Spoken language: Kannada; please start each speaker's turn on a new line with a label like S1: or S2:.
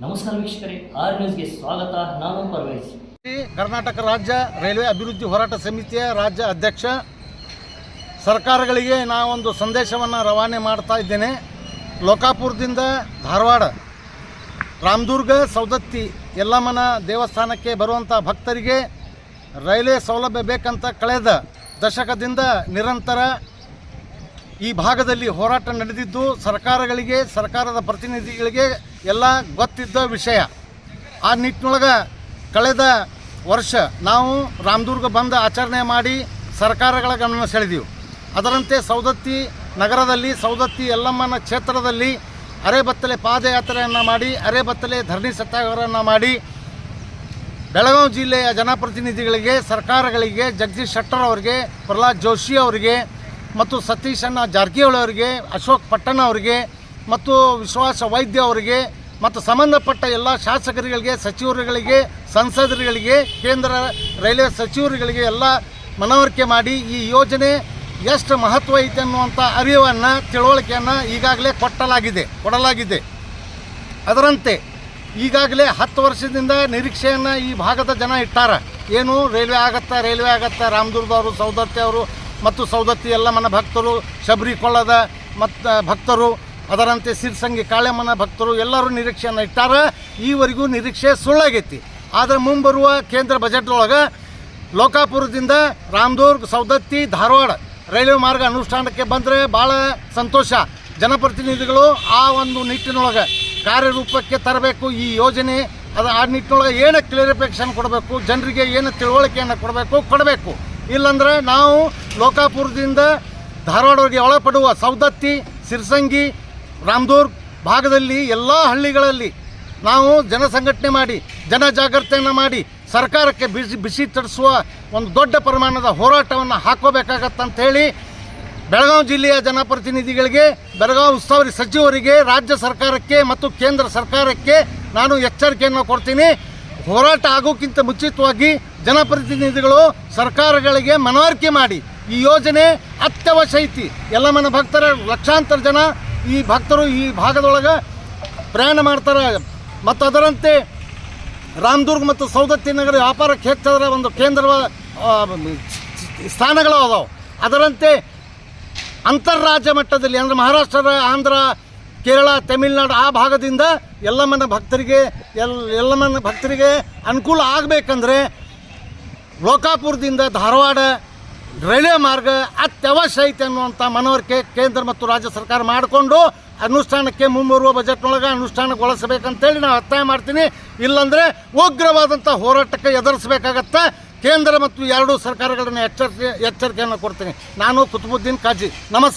S1: ನಮಸ್ಕಾರ ವೀಕ್ಷಕರೇ, ಆರ್ ನ್ಯೂಸ್ಗೆ ಸ್ವಾಗತ. ನಾನು ಪರ್ವೇಜ್.
S2: ಕರ್ನಾಟಕ ರಾಜ್ಯ ರೈಲ್ವೆ ಅಭಿವೃದ್ಧಿ ಹೋರಾಟ ಸಮಿತಿಯ ರಾಜ್ಯ ಅಧ್ಯಕ್ಷ. ಸರ್ಕಾರಗಳಿಗೆ ನಾವೊಂದು ಸಂದೇಶವನ್ನು ರವಾನೆ ಮಾಡ್ತಾ ಇದ್ದೇನೆ. ಲೋಕಾಪುರದಿಂದ ಧಾರವಾಡ, ರಾಮದುರ್ಗ, ಸೌದತ್ತಿ ಯಲ್ಲಮ್ಮನ ದೇವಸ್ಥಾನಕ್ಕೆ ಬರುವಂಥ ಭಕ್ತರಿಗೆ ರೈಲ್ವೆ ಸೌಲಭ್ಯ ಬೇಕಂತ ಕಳೆದ ದಶಕದಿಂದ ನಿರಂತರ ಈ ಭಾಗದಲ್ಲಿ ಹೋರಾಟ ನಡೆದಿದ್ದು ಸರ್ಕಾರಗಳಿಗೆ, ಸರ್ಕಾರದ ಪ್ರತಿನಿಧಿಗಳಿಗೆ ಎಲ್ಲ ಗೊತ್ತಿದ್ದ ವಿಷಯ. ಆ ನಿಟ್ಟಿನೊಳಗೆ ಕಳೆದ ವರ್ಷ ನಾವು ರಾಮದುರ್ಗ ಬಂದ್ ಆಚರಣೆ ಮಾಡಿ ಸರ್ಕಾರಗಳ ಗಮನ ಸೆಳೆದೆವು. ಅದರಂತೆ ಸೌದತ್ತಿ ನಗರದಲ್ಲಿ, ಸೌದತ್ತಿ ಯಲ್ಲಮ್ಮನ ಕ್ಷೇತ್ರದಲ್ಲಿ ಅರೆಬತ್ತಲೆ ಪಾದಯಾತ್ರೆಯನ್ನು ಮಾಡಿ, ಅರೆಬತ್ತಲೆ ಧರಣಿ ಸತ್ಯಾಗ್ರಹವನ್ನು ಮಾಡಿ ಬೆಳಗಾವಿ ಜಿಲ್ಲೆಯ ಜನಪ್ರತಿನಿಧಿಗಳಿಗೆ, ಸರ್ಕಾರಗಳಿಗೆ, ಜಗದೀಶ್ ಶೆಟ್ಟರ್ ಅವರಿಗೆ, ಪ್ರಹ್ಲಾದ್ ಜೋಶಿ ಅವರಿಗೆ ಮತ್ತು ಸತೀಶಣ್ಣ ಜಾರಕಿಹೊಳಿ ಅವರಿಗೆ, ಅಶೋಕ್ ಪಟ್ಟಣ ಅವರಿಗೆ ಮತ್ತು ವಿಶ್ವಾಸ ವೈದ್ಯ ಅವರಿಗೆ ಮತ್ತು ಸಂಬಂಧಪಟ್ಟ ಎಲ್ಲ ಶಾಸಕರುಗಳಿಗೆ, ಸಚಿವರುಗಳಿಗೆ, ಸಂಸದರುಗಳಿಗೆ, ಕೇಂದ್ರ ರೈಲ್ವೆ ಸಚಿವರುಗಳಿಗೆ ಎಲ್ಲ ಮನವರಿಕೆ ಮಾಡಿ ಈ ಯೋಜನೆ ಎಷ್ಟು ಮಹತ್ವ ಐತೆ ಅನ್ನುವಂಥ ಅರಿವನ್ನು, ತಿಳುವಳಿಕೆಯನ್ನು ಈಗಾಗಲೇ ಕೊಡಲಾಗಿದೆ. ಅದರಂತೆ ಈಗಾಗಲೇ 10 ವರ್ಷದಿಂದ ನಿರೀಕ್ಷೆಯನ್ನು ಈ ಭಾಗದ ಜನ ಇಟ್ಟಾರ. ಏನು ರೈಲ್ವೆ ಆಗತ್ತಾ ರಾಮದುರ್ಗದವರು, ಸೌದತ್ತಿ ಅವರು ಮತ್ತು ಸೌದತ್ತಿ ಯಲ್ಲಮ್ಮನ ಭಕ್ತರು, ಶಬರಿ ಕೊಳ್ಳದ ಮತ್ತು ಭಕ್ತರು, ಅದರಂತೆ ಸಿರ್ಸಂಗಿ ಕಾಳೆಮ್ಮನ ಭಕ್ತರು ಎಲ್ಲರೂ ನಿರೀಕ್ಷೆಯನ್ನು ಇಟ್ಟಾರ. ಈವರೆಗೂ ನಿರೀಕ್ಷೆ ಸುಳ್ಳಾಗೈತಿ. ಆದರೆ ಮುಂಬರುವ ಕೇಂದ್ರ ಬಜೆಟ್ದೊಳಗೆ ಲೋಕಾಪುರದಿಂದ ರಾಮದುರ್ಗ, ಸೌದತ್ತಿ, ಧಾರವಾಡ ರೈಲ್ವೆ ಮಾರ್ಗ ಅನುಷ್ಠಾನಕ್ಕೆ ಬಂದರೆ ಭಾಳ ಸಂತೋಷ. ಜನಪ್ರತಿನಿಧಿಗಳು ಆ ಒಂದು ನಿಟ್ಟಿನೊಳಗೆ ಕಾರ್ಯರೂಪಕ್ಕೆ ತರಬೇಕು ಈ ಯೋಜನೆ. ಆ ನಿಟ್ಟಿನೊಳಗೆ ಏನು ಕ್ಲಿಯರಿಫಿಕೇಷನ್ ಕೊಡಬೇಕು, ಜನರಿಗೆ ಏನು ತಿಳುವಳಿಕೆಯನ್ನು ಕೊಡಬೇಕು. ಇಲ್ಲಾಂದರೆ ನಾವು ಲೋಕಾಪುರದಿಂದ ಧಾರವಾಡವರೆಗೆ ಒಳಪಡುವ ಸೌದತ್ತಿ, ಸಿರ್ಸಂಗಿ, ರಾಮದುರ್ಗ ಭಾಗದಲ್ಲಿ ಎಲ್ಲ ಹಳ್ಳಿಗಳಲ್ಲಿ ನಾವು ಜನಸಂಘಟನೆ ಮಾಡಿ, ಜನಜಾಗೃತಿಯನ್ನು ಮಾಡಿ ಸರ್ಕಾರಕ್ಕೆ ಬಿಸಿ ತಡಿಸುವ ಒಂದು ದೊಡ್ಡ ಪ್ರಮಾಣದ ಹೋರಾಟವನ್ನು ಹಾಕೋಬೇಕಾಗತ್ತಂಥೇಳಿ ಬೆಳಗಾವಿ ಜಿಲ್ಲೆಯ ಜನಪ್ರತಿನಿಧಿಗಳಿಗೆ, ಬೆಳಗಾವಿ ಉಸ್ತುವಾರಿ ಸಚಿವರಿಗೆ, ರಾಜ್ಯ ಸರ್ಕಾರಕ್ಕೆ ಮತ್ತು ಕೇಂದ್ರ ಸರ್ಕಾರಕ್ಕೆ ನಾನು ಎಚ್ಚರಿಕೆಯನ್ನು ಕೊಡ್ತೀನಿ. ಹೋರಾಟ ಆಗೋಕ್ಕಿಂತ ಮುಂಚಿತವಾಗಿ ಜನಪ್ರತಿನಿಧಿಗಳು ಸರ್ಕಾರಗಳಿಗೆ ಮನವರಿಕೆ ಮಾಡಿ ಈ ಯೋಜನೆ ಅತ್ಯವಶ್ಯ ಐತಿ. ಯಲ್ಲಮ್ಮನ ಭಕ್ತರ ಲಕ್ಷಾಂತರ ಜನ ಈ ಭಕ್ತರು ಈ ಭಾಗದೊಳಗೆ ಪ್ರಯಾಣ ಮಾಡ್ತಾರೆ. ಮತ್ತು ಅದರಂತೆ ರಾಮದುರ್ಗ ಮತ್ತು ಸೌದತ್ತಿ ನಗರ ವ್ಯಾಪಾರ ಕ್ಷೇತ್ರದ ಒಂದು ಕೇಂದ್ರ ಸ್ಥಾನಗಳು ಅದಾವೆ. ಅದರಂತೆ ಅಂತಾರಾಜ್ಯ ಮಟ್ಟದಲ್ಲಿ ಅಂದರೆ ಮಹಾರಾಷ್ಟ್ರ, ಆಂಧ್ರ, ಕೇರಳ, ತಮಿಳುನಾಡು ಆ ಭಾಗದಿಂದ ಯಲ್ಲಮ್ಮನ ಭಕ್ತರಿಗೆ ಅನುಕೂಲ ಆಗಬೇಕಂದ್ರೆ ಲೋಕಾಪುರದಿಂದ ಧಾರವಾಡ ರೈಲ್ವೆ ಮಾರ್ಗ ಅತ್ಯವಶ್ಯ ಐತೆ ಅನ್ನುವಂಥ ಮನವರಿಕೆ ಕೇಂದ್ರ ಮತ್ತು ರಾಜ್ಯ ಸರ್ಕಾರ ಮಾಡಿಕೊಂಡು ಅನುಷ್ಠಾನಕ್ಕೆ ಮುಂಬರುವ ಬಜೆಟ್ನೊಳಗೆ ಅನುಷ್ಠಾನಗೊಳಿಸಬೇಕಂತೇಳಿ ನಾನು ಒತ್ತಾಯ ಮಾಡ್ತೀನಿ. ಇಲ್ಲಾಂದರೆ ಉಗ್ರವಾದಂಥ ಹೋರಾಟಕ್ಕೆ ಎದುರಿಸಬೇಕಾಗತ್ತೆ. ಕೇಂದ್ರ ಮತ್ತು ಎರಡೂ ಸರ್ಕಾರಗಳನ್ನು ಎಚ್ಚರಿಕೆಯನ್ನು ಕೊಡ್ತೀನಿ. ನಾನು ಕುತುಬುದ್ದೀನ್ ಕಾಜಿ. ನಮಸ್ಕಾರ.